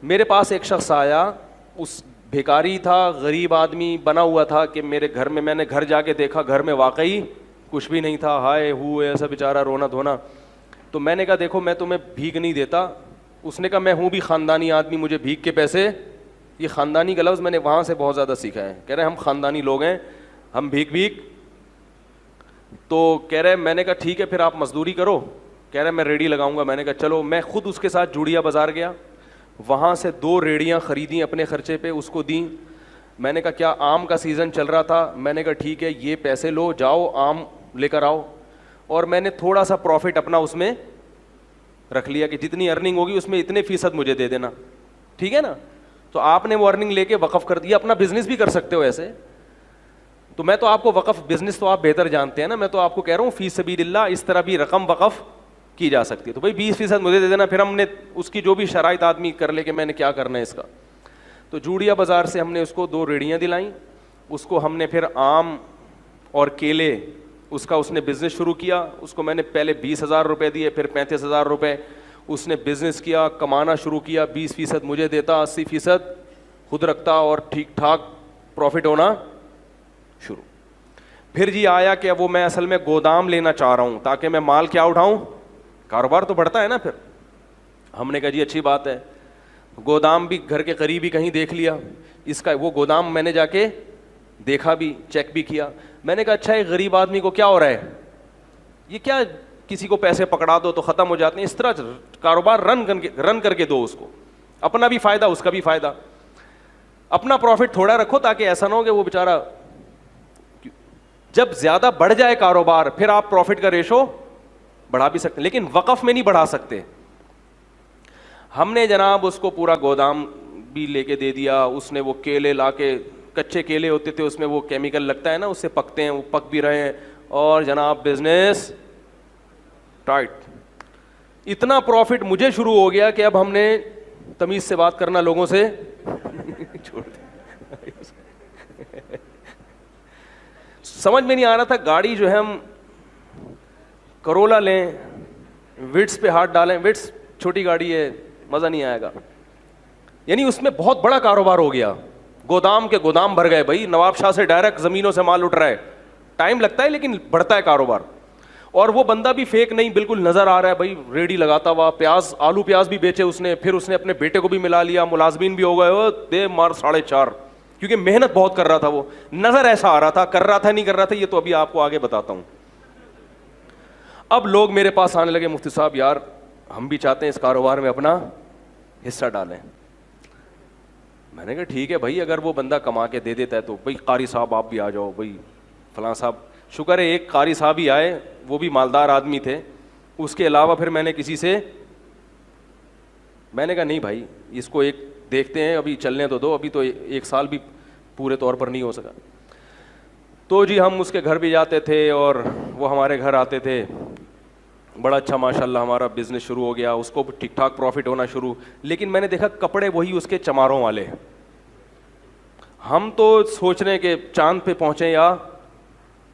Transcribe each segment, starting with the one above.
میرے پاس ایک شخص آیا, اس بھیکاری تھا, غریب آدمی بنا ہوا تھا کہ میرے گھر میں نے گھر جا کے دیکھا, گھر میں واقعی کچھ بھی نہیں تھا, ہائے ہوئے ایسا بیچارہ رونا دھونا. تو میں نے کہا دیکھو میں تمہیں بھیک نہیں دیتا. اس نے کہا میں ہوں بھی خاندانی آدمی, مجھے بھیک کے پیسے, یہ خاندانی کا لفظ میں نے وہاں سے بہت زیادہ سیکھا ہے. کہہ رہے ہم خاندانی لوگ ہیں, ہم بھیک. تو کہہ رہے میں نے کہا ٹھیک ہے پھر آپ مزدوری کرو. کہہ رہے میں ریڑھی لگاؤں گا. میں نے کہا چلو. میں خود اس کے ساتھ جوڑیا بازار گیا, وہاں سے 2 ریڑیاں خریدیں اپنے خرچے پہ, اس کو دیں. میں نے کہا کیا آم کا سیزن چل رہا تھا, میں نے کہا ٹھیک ہے یہ پیسے لو, جاؤ آم لے کر آؤ. اور میں نے تھوڑا سا پروفٹ اپنا اس میں رکھ لیا کہ جتنی ارننگ ہوگی اس میں اتنے فیصد مجھے دے دینا, ٹھیک ہے نا. تو آپ نے وہ ارننگ لے کے وقف کر دیا. اپنا بزنس بھی کر سکتے ہو ایسے. تو میں تو آپ کو وقف بزنس تو آپ بہتر جانتے ہیں نا, میں تو آپ کو کہہ رہا ہوں فی سبیل اللہ اس طرح بھی رقم وقف کی جا سکتی ہے. تو بھائی 20% مجھے دے دینا, پھر ہم نے اس کی جو بھی شرائط آدمی کر لے کہ میں نے کیا کرنا ہے اس کا. تو جوڑیا بازار سے ہم نے اس کو 2 ریڑیاں دلائیں. اس کو ہم نے پھر آم اور کیلے اس کا اس نے بزنس شروع کیا. اس کو میں نے پہلے 20,000 روپے دیے, پھر 35,000 روپے. اس نے بزنس کیا, کمانا شروع کیا, 20% مجھے دیتا, 80% خود رکھتا, اور ٹھیک ٹھاک پروفٹ ہونا شروع. پھر جی آیا کہ وہ میں اصل میں گودام لینا چاہ رہا ہوں تاکہ میں مال کیا اٹھاؤں, کاروبار تو بڑھتا ہے نا. پھر ہم نے کہا جی اچھی بات ہے. گودام بھی گھر کے قریب ہی کہیں دیکھ لیا اس کا. وہ گودام میں نے جا کے دیکھا بھی, چیک بھی کیا. میں نے کہا اچھا ایک غریب آدمی کو کیا ہو رہا ہے, یہ کیا کسی کو پیسے پکڑا دو تو ختم ہو جاتے ہیں, اس طرح کاروبار رن کر کے دو اس کو, اپنا بھی فائدہ اس کا بھی فائدہ. اپنا پروفٹ تھوڑا رکھو تاکہ ایسا نہ ہو کہ وہ بیچارہ, جب زیادہ بڑھ جائے کاروبار پھر آپ پروفٹ کا ریشو بڑھا بھی سکتے ہیں, لیکن وقف میں نہیں بڑھا سکتے. ہم نے جناب اس کو پورا گودام بھی لے کے دے دیا. اس نے وہ کیلے لا کے, کچے کیلے ہوتے تھے اس میں وہ کیمیکل لگتا ہے نا, اس سے پکتے ہیں, وہ پک بھی رہے ہیں, اور جناب بزنس ٹائٹ. اتنا پروفٹ مجھے شروع ہو گیا کہ اب ہم نے تمیز سے بات کرنا لوگوں سے چھوڑ دیا. سمجھ میں نہیں آ رہا تھا. گاڑی جو ہے ہم کرولا لیں, وٹس پہ ہاتھ ڈالیں, وٹس چھوٹی گاڑی ہے, مزہ نہیں آئے گا. یعنی اس میں بہت بڑا کاروبار ہو گیا. گودام کے گودام بھر گئے بھائی, نواب شاہ سے ڈائریکٹ زمینوں سے مال اٹھ رہا ہے. ٹائم لگتا ہے لیکن بڑھتا ہے کاروبار. اور وہ بندہ بھی فیک نہیں, بالکل نظر آ رہا ہے بھائی, ریڑھی لگاتا ہوا, پیاز آلو پیاز بھی بیچے اس نے. پھر اس نے اپنے بیٹے کو بھی ملا لیا, ملازمین بھی ہو گئے, دے مار 4.5, کیونکہ محنت بہت کر رہا تھا. وہ نظر ایسا آ رہا تھا, کر رہا تھا نہیں کر رہا تھا یہ تو ابھی آپ کو آگے بتاتا ہوں. اب لوگ میرے پاس آنے لگے, مفتی صاحب یار ہم بھی چاہتے ہیں اس کاروبار میں اپنا حصہ ڈالیں. میں نے کہا ٹھیک ہے بھائی, اگر وہ بندہ کما کے دے دیتا ہے تو بھائی قاری صاحب آپ بھی آ جاؤ, بھائی فلاں صاحب. شکر ہے ایک قاری صاحب ہی آئے, وہ بھی مالدار آدمی تھے. اس کے علاوہ پھر میں نے کسی سے, میں نے کہا نہیں بھائی اس کو ایک دیکھتے ہیں, ابھی چلنے تو دو, ابھی تو 1 سال بھی پورے طور پر نہیں ہو سکا. تو جی ہم اس کے گھر بھی جاتے تھے اور وہ ہمارے گھر آتے تھے. بڑا اچھا ماشاء اللہ ہمارا بزنس شروع ہو گیا, اس کو ٹھیک ٹھاک پروفٹ ہونا شروع. لیکن میں نے دیکھا کپڑے وہی اس کے چماروں والے. ہم تو سوچ رہے ہیں کہ چاند پہ پہنچیں یا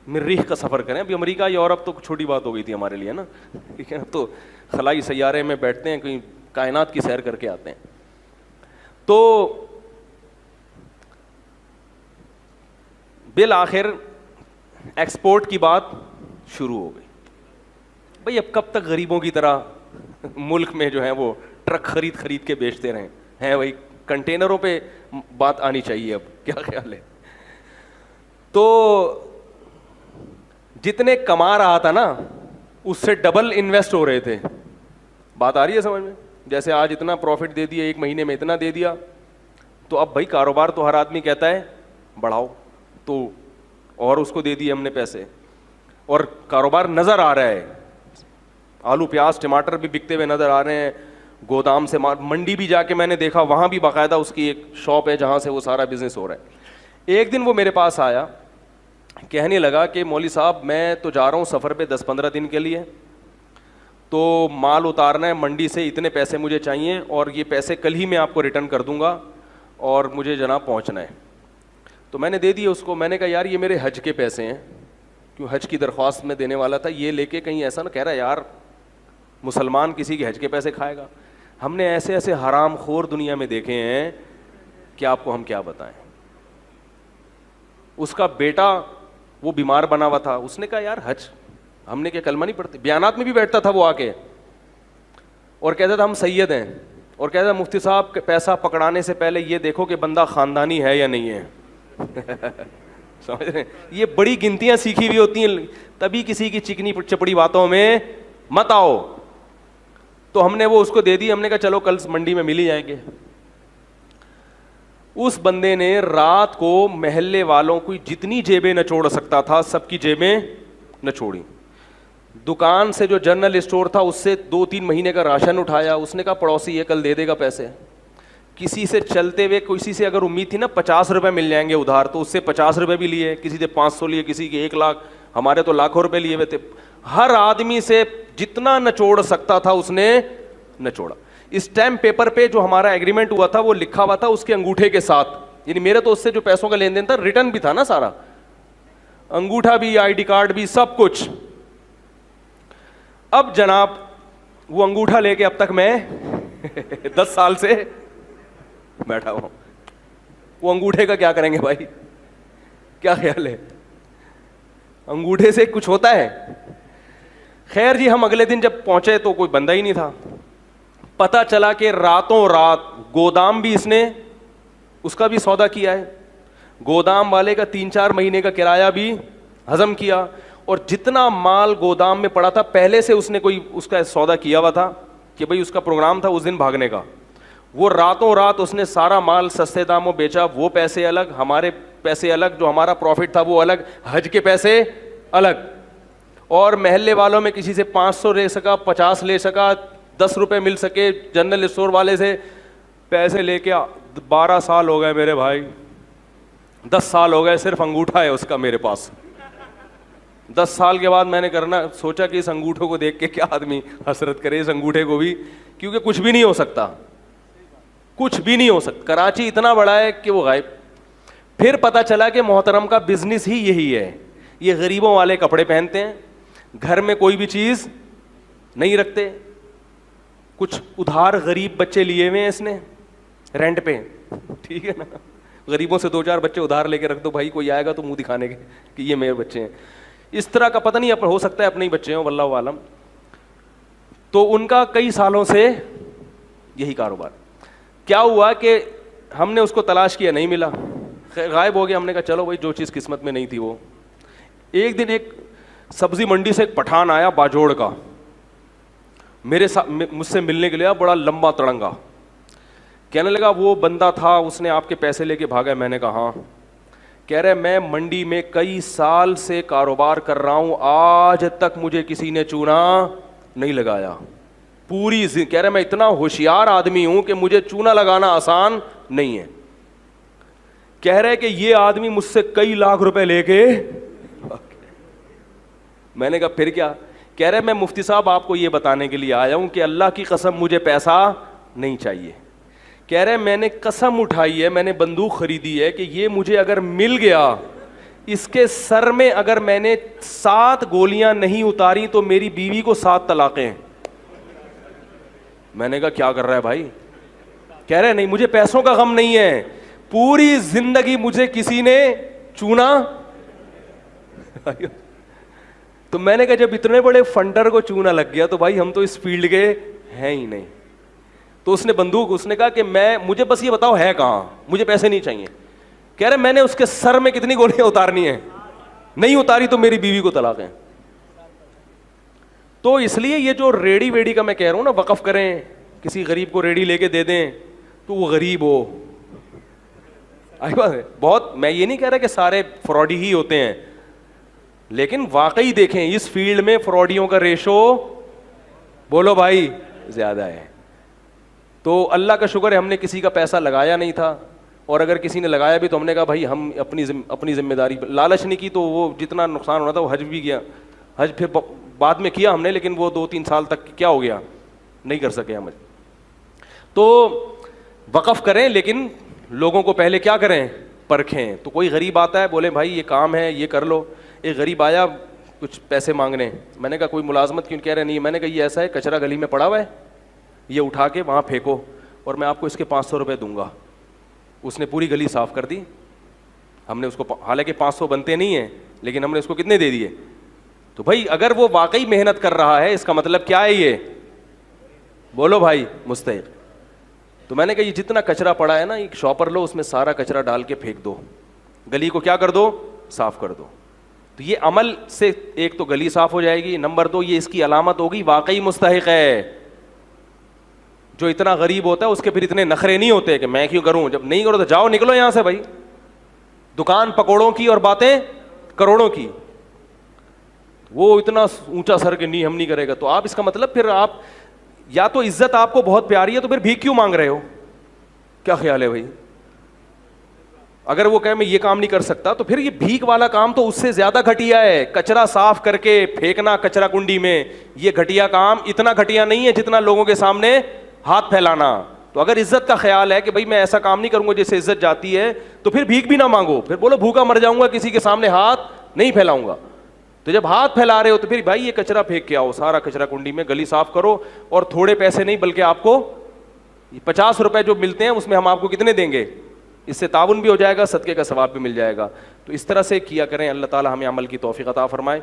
مریخ کا سفر کریں. ابھی امریکہ یورپ تو چھوٹی بات ہو گئی تھی ہمارے لیے نا, ٹھیک ہے, اب تو خلائی سیارے میں بیٹھتے ہیں, کہیں کائنات کی سیر کر کے آتے ہیں. تو بالآخر ایکسپورٹ کی بات شروع ہو گئی. بھئی اب کب تک غریبوں کی طرح ملک میں جو ہے وہ ٹرک خرید کے بیچتے رہیں ہیں, بھائی کنٹینروں پہ بات آنی چاہیے. اب کیا خیال ہے؟ تو جتنے کما رہا تھا نا اس سے ڈبل انویسٹ ہو رہے تھے. بات آ رہی ہے سمجھ میں؟ جیسے آج اتنا پروفٹ دے دیا, 1 مہینے میں اتنا دے دیا, تو اب بھائی کاروبار تو ہر آدمی کہتا ہے بڑھاؤ, تو اور اس کو دے دیے ہم نے پیسے, اور کاروبار نظر آ رہا ہے. آلو پیاز ٹماٹر بھی بکتے ہوئے نظر آ رہے ہیں. گودام سے منڈی بھی جا کے میں نے دیکھا, وہاں بھی باقاعدہ اس کی ایک شاپ ہے جہاں سے وہ سارا بزنس ہو رہا ہے. ایک دن وہ میرے پاس آیا, کہنے لگا کہ مولوی صاحب میں تو جا رہا ہوں سفر پہ 10-15 دن کے لیے, تو مال اتارنا ہے منڈی سے, اتنے پیسے مجھے چاہیے, اور یہ پیسے کل ہی میں آپ کو ریٹرن کر دوں گا, اور مجھے جناب پہنچنا ہے. تو میں نے دے دیے اس کو. میں نے کہا یار یہ میرے حج کے پیسے ہیں, کیوں حج کی درخواست میں دینے والا تھا, یہ لے کے کہیں ایسا نہ کہہ رہا یار مسلمان کسی کے حج کے پیسے کھائے گا. ہم نے ایسے ایسے حرام خور دنیا میں دیکھے ہیں کہ آپ کو ہم کیا بتائیں. اس کا بیٹا وہ بیمار بنا ہوا تھا, اس نے کہا یار حج, ہم نے کیا کلمہ نہیں پڑھتے, بیانات میں بھی بیٹھتا تھا وہ آ کے اور کہتا تھا ہم سید ہیں, اور کہتا تھا مفتی صاحب پیسہ پکڑانے سے پہلے یہ دیکھو کہ بندہ خاندانی ہے یا نہیں ہے. سمجھ رہے ہیں, یہ بڑی گنتیاں سیکھی ہوئی ہوتی ہیں, تبھی کسی کی چکنی چپڑی باتوں میں مت آؤ. تو ہم نے وہ اس کو دے دی, ہم نے کہا چلو کل منڈی میں مل ہی جائیں گے. اس بندے نے رات کو محلے والوں کو جتنی جیبیں نچوڑ سکتا تھا سب کی جیبیں نچوڑی. دکان سے جو جنرل اسٹور تھا اس سے 2-3 مہینے کا راشن اٹھایا. اس نے کہا پڑوسی یہ کل دے دے گا پیسے. کسی سے چلتے ہوئے کسی سے اگر امید تھی نا 50 روپے مل جائیں گے ادھار, تو اس سے 50 روپے بھی لیے, کسی سے 500 لیے, کسی کے 1 لاکھ, ہمارے تو لاکھوں روپے لیے ہوئے تھے. ہر آدمی سے جتنا نچوڑ سکتا تھا اس نے نچوڑا. اسٹیمپ پیپر پہ جو ہمارا ایگریمنٹ ہوا تھا وہ لکھا ہوا تھا اس کے انگوٹھے کے ساتھ, یعنی میرے تو اس سے جو پیسوں کا لین دین تھا ریٹرن بھی تھا نا سارا, انگوٹھا بھی, آئی ڈی کارڈ بھی, سب کچھ. اب جناب وہ انگوٹھا لے کے اب تک میں 10 سال سے بیٹھا ہوں. وہ انگوٹھے کا کیا کریں گے بھائی, کیا خیال ہے, انگوٹھے سے کچھ ہوتا ہے؟ خیر جی, ہم اگلے دن جب پہنچے تو کوئی بندہ ہی نہیں تھا. پتہ چلا کہ راتوں رات گودام بھی اس نے اس کا بھی سودا کیا ہے, گودام والے کا 3-4 مہینے کا کرایہ بھی ہضم کیا, اور جتنا مال گودام میں پڑا تھا پہلے سے اس نے کوئی اس کا سودا کیا ہوا تھا کہ بھئی اس کا پروگرام تھا اس دن بھاگنے کا. وہ راتوں رات اس نے سارا مال سستے داموں بیچا, وہ پیسے الگ, ہمارے پیسے الگ, جو ہمارا پروفٹ تھا وہ الگ, حج کے پیسے الگ. اور محلے والوں میں کسی سے 500 لے سکا, 50 لے سکا, 10 روپے مل سکے, جنرل اسٹور والے سے پیسے لے کے 12 سال ہو گئے میرے بھائی, 10 سال ہو گئے, صرف انگوٹھا ہے اس کا میرے پاس. 10 سال کے بعد میں نے کرنا سوچا کہ اس انگوٹھوں کو دیکھ کے کیا آدمی حسرت کرے, اس انگوٹھے کو بھی, کیونکہ کچھ بھی نہیں ہو سکتا, کچھ بھی نہیں ہو سکتا. کراچی اتنا بڑا ہے کہ وہ غائب. پھر پتہ چلا کہ محترم کا بزنس ہی یہی ہے, یہ غریبوں والے کپڑے پہنتے ہیں, گھر میں کوئی بھی چیز نہیں رکھتے, کچھ ادھار غریب بچے لیے ہوئے ہیں اس نے رینٹ پہ, ٹھیک ہے نا, غریبوں سے 2-4 بچے ادھار لے کے رکھ دو بھائی, کوئی آئے گا تو منہ دکھانے کے کہ یہ میرے بچے ہیں. اس طرح کا پتہ نہیں, ہو سکتا ہے اپنے ہی بچے ہوں, واللہ عالم. تو ان کا کئی سالوں سے یہی کاروبار. کیا ہوا کہ ہم نے اس کو تلاش کیا, نہیں ملا, غائب ہو گیا. ہم نے کہا چلو بھائی جو چیز قسمت میں نہیں تھی وہ. ایک دن ایک سبزی منڈی سے ایک پٹھان آیا باجوڑ کا, مجھ سے ملنے کے لیے, بڑا لمبا تڑنگا. کہنے لگا وہ بندہ تھا اس نے آپ کے پیسے لے کے بھاگا. میں نے کہا ہاں. کہہ رہے میں منڈی میں کئی سال سے کاروبار کر رہا ہوں, آج تک مجھے کسی نے چونا نہیں لگایا پوری. کہہ رہے میں اتنا ہوشیار آدمی ہوں کہ مجھے چونا لگانا آسان نہیں ہے. کہہ رہے کہ یہ آدمی مجھ سے کئی لاکھ روپے لے کے. میں نے کہا پھر کیا؟ کہہ رہے میں مفتی صاحب آپ کو یہ بتانے کے لیے آیا ہوں کہ اللہ کی قسم مجھے پیسہ نہیں چاہیے. کہہ رہے میں نے قسم اٹھائی ہے, میں نے بندوق خریدی ہے کہ یہ مجھے اگر مل گیا, اس کے سر میں اگر میں نے 7 گولیاں نہیں اتاری تو میری بیوی کو 7 طلاقیں. میں نے کہا کیا کر رہا ہے بھائی؟ کہہ رہے نہیں مجھے پیسوں کا غم نہیں ہے, پوری زندگی مجھے کسی نے چونا. تو میں نے کہا جب اتنے بڑے فنڈر کو چونا لگ گیا تو بھائی ہم تو اس فیلڈ کے ہیں ہی نہیں. تو اس نے بندوق, اس نے کہا کہ مجھے بس یہ بتاؤ ہے کہاں, مجھے پیسے نہیں چاہیے. کہہ رہے میں نے اس کے سر میں کتنی گولیاں اتارنی ہیں, نہیں اتاری تو میری بیوی کو طلاق ہے. تو اس لیے یہ جو ریڑی ویڑی کا میں کہہ رہا ہوں نا, وقف کریں, کسی غریب کو ریڑی لے کے دے دیں تو وہ غریب ہو. بہت, میں یہ نہیں کہہ رہا کہ سارے فراڈی ہی ہوتے ہیں, لیکن واقعی دیکھیں اس فیلڈ میں فراڈیوں کا ریشو بولو بھائی زیادہ ہے. تو اللہ کا شکر ہے ہم نے کسی کا پیسہ لگایا نہیں تھا, اور اگر کسی نے لگایا بھی تو ہم نے کہا بھائی ہم اپنی ذمہ داری, لالچ نہیں کی تو وہ جتنا نقصان ہونا تھا وہ حج بھی گیا. حج پھر بعد میں کیا ہم نے, لیکن وہ 2-3 سال تک کیا ہو گیا, نہیں کر سکے ہم. تو وقف کریں لیکن لوگوں کو پہلے کیا کریں, پرکھیں. تو کوئی غریب آتا ہے بولے بھائی یہ کام ہے یہ کر لو. ایک غریب آیا کچھ پیسے مانگنے, میں نے کہا کوئی ملازمت کیوں؟ کہہ رہے نہیں. میں نے کہا یہ ایسا ہے کچرا گلی میں پڑا ہوا ہے, یہ اٹھا کے وہاں پھینکو اور میں آپ کو اس کے 500 روپے دوں گا. اس نے پوری گلی صاف کر دی. ہم نے اس کو, حالانکہ 500 بنتے نہیں ہیں, لیکن ہم نے اس کو کتنے دے دیے. تو بھائی اگر وہ واقعی محنت کر رہا ہے, اس کا مطلب کیا ہے, یہ بولو بھائی, مستحق. تو میں نے کہا یہ جتنا کچرا پڑا ہے نا, ایک شاپر لو, اس میں سارا کچرا ڈال کے پھینک دو, گلی کو کیا کر دو, صاف کر دو. تو یہ عمل سے ایک تو گلی صاف ہو جائے گی, نمبر 2 یہ اس کی علامت ہوگی واقعی مستحق ہے. جو اتنا غریب ہوتا ہے اس کے پھر اتنے نخرے نہیں ہوتے کہ میں کیوں کروں, جب نہیں کرو تو جاؤ نکلو یہاں سے بھائی. دکان پکوڑوں کی اور باتیں کروڑوں کی, وہ اتنا اونچا سر کہ نہیں ہم نہیں کرے گا. تو آپ اس کا مطلب پھر آپ یا تو عزت آپ کو بہت پیاری ہے تو پھر بھیک کیوں مانگ رہے ہو, کیا خیال ہے بھائی؟ اگر وہ کہے میں یہ کام نہیں کر سکتا تو پھر یہ بھیک والا کام تو اس سے زیادہ گھٹیا ہے. کچرا صاف کر کے پھینکنا کچرا کنڈی میں, یہ گھٹیا کام اتنا گھٹیا نہیں ہے جتنا لوگوں کے سامنے ہاتھ پھیلانا. تو اگر عزت کا خیال ہے کہ بھائی میں ایسا کام نہیں کروں گا جس سے عزت جاتی ہے, تو پھر بھیک بھی نہ مانگو, پھر بولو بھوکا مر جاؤں گا, کسی کے سامنے ہاتھ نہیں پھیلاؤں گا. تو جب ہاتھ پھیلا رہے ہو تو پھر بھائی یہ کچرا پھینک کے آؤ, سارا کچرا کنڈی میں, گلی صاف کرو. اور تھوڑے پیسے نہیں بلکہ آپ کو 50 روپے جو ملتے ہیں اس میں ہم آپ کو کتنے دیں گے, اس سے تعاون بھی ہو جائے گا, صدقے کا ثواب بھی مل جائے گا. تو اس طرح سے کیا کریں. اللہ تعالی ہمیں عمل کی توفیق عطا فرمائے.